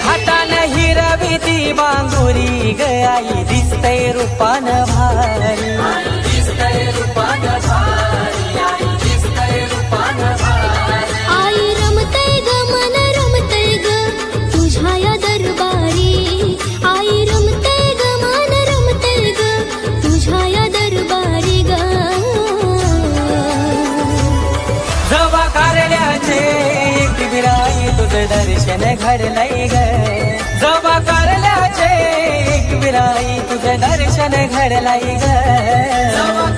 हातान हिरवी ती बांगुरी ग आई दिसतय रूपान भारी आई रमतय ग मन रमतय ग तुझ्या या दरबारी आई रमतय ग मन रमतय ग तुझ्या या दरबारी ग जवा कारल्याचे एक विराई तुझं दर्शन घडलंय ग जवा कारल्याचे एक विराई तुझं दर्शन घडलंय ग